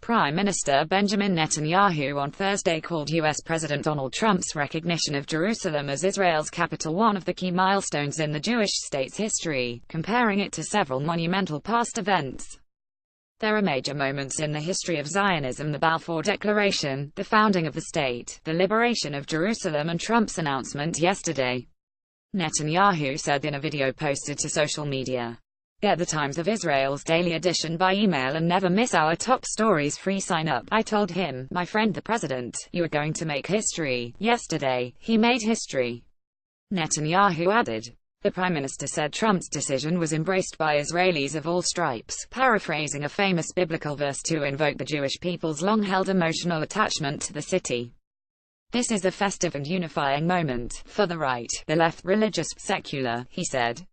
Prime Minister Benjamin Netanyahu on Thursday called U.S. President Donald Trump's recognition of Jerusalem as Israel's capital one of the key milestones in the Jewish state's history, comparing it to several monumental past events. There are major moments in the history of Zionism: the Balfour Declaration, the founding of the state, the liberation of Jerusalem, and Trump's announcement yesterday. Netanyahu said in a video posted to social media. Get the Times of Israel's daily edition by email and never miss our top stories. Free sign up. I told him, my friend the president, you are going to make history. Yesterday, he made history. Netanyahu added. The prime minister said Trump's decision was embraced by Israelis of all stripes, paraphrasing a famous biblical verse to invoke the Jewish people's long-held emotional attachment to the city. This is a festive and unifying moment, for the right, the left, religious, secular, he said.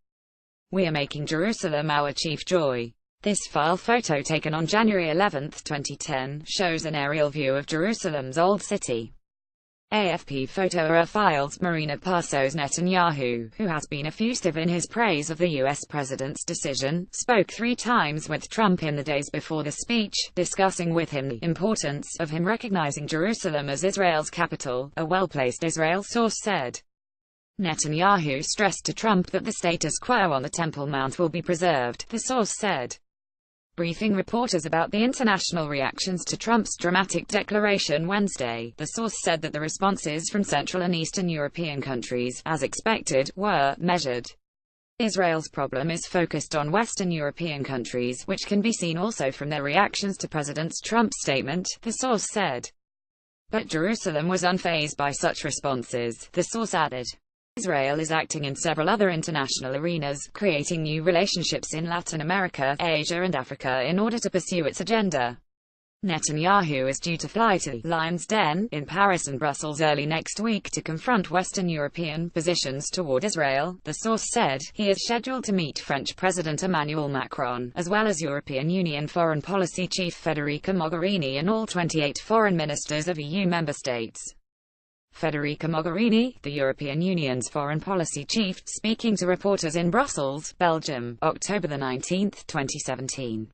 We are making Jerusalem our chief joy. This file photo taken on January 11, 2010, shows an aerial view of Jerusalem's Old City. AFP photo files Marina Passos. Netanyahu, who has been effusive in his praise of the U.S. president's decision, spoke 3 times with Trump in the days before the speech, discussing with him the importance of him recognizing Jerusalem as Israel's capital, a well-placed Israel source said. Netanyahu stressed to Trump that the status quo on the Temple Mount will be preserved, the source said. Briefing reporters about the international reactions to Trump's dramatic declaration Wednesday, the source said that the responses from Central and Eastern European countries, as expected, were measured. Israel's problem is focused on Western European countries, which can be seen also from their reactions to President Trump's statement, the source said. But Jerusalem was unfazed by such responses, the source added. Israel is acting in several other international arenas, creating new relationships in Latin America, Asia and Africa in order to pursue its agenda. Netanyahu is due to fly to Lion's Den in Paris and Brussels early next week to confront Western European positions toward Israel, the source said. He is scheduled to meet French President Emmanuel Macron, as well as European Union Foreign Policy Chief Federica Mogherini and all 28 foreign ministers of EU member states. Federica Mogherini, the European Union's foreign policy chief, speaking to reporters in Brussels, Belgium, October 19, 2017.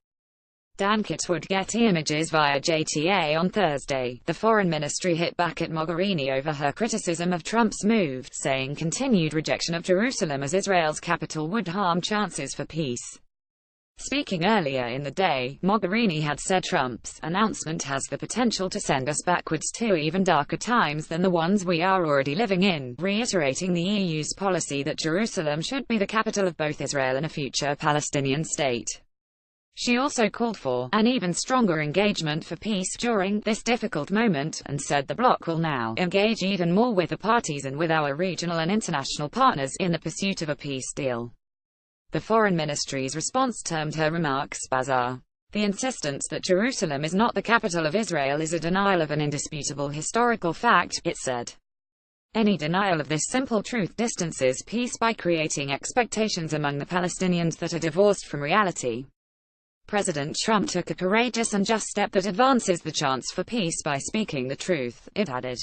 Dan Kitwood Getty Images via JTA on Thursday. The foreign ministry hit back at Mogherini over her criticism of Trump's move, saying continued rejection of Jerusalem as Israel's capital would harm chances for peace. Speaking earlier in the day, Mogherini had said Trump's announcement has the potential to send us backwards to even darker times than the ones we are already living in, reiterating the EU's policy that Jerusalem should be the capital of both Israel and a future Palestinian state. She also called for an even stronger engagement for peace during this difficult moment, and said the bloc will now engage even more with the parties and with our regional and international partners in the pursuit of a peace deal. The Foreign Ministry's response termed her remarks bizarre. The insistence that Jerusalem is not the capital of Israel is a denial of an indisputable historical fact, it said. Any denial of this simple truth distances peace by creating expectations among the Palestinians that are divorced from reality. President Trump took a courageous and just step that advances the chance for peace by speaking the truth, it added.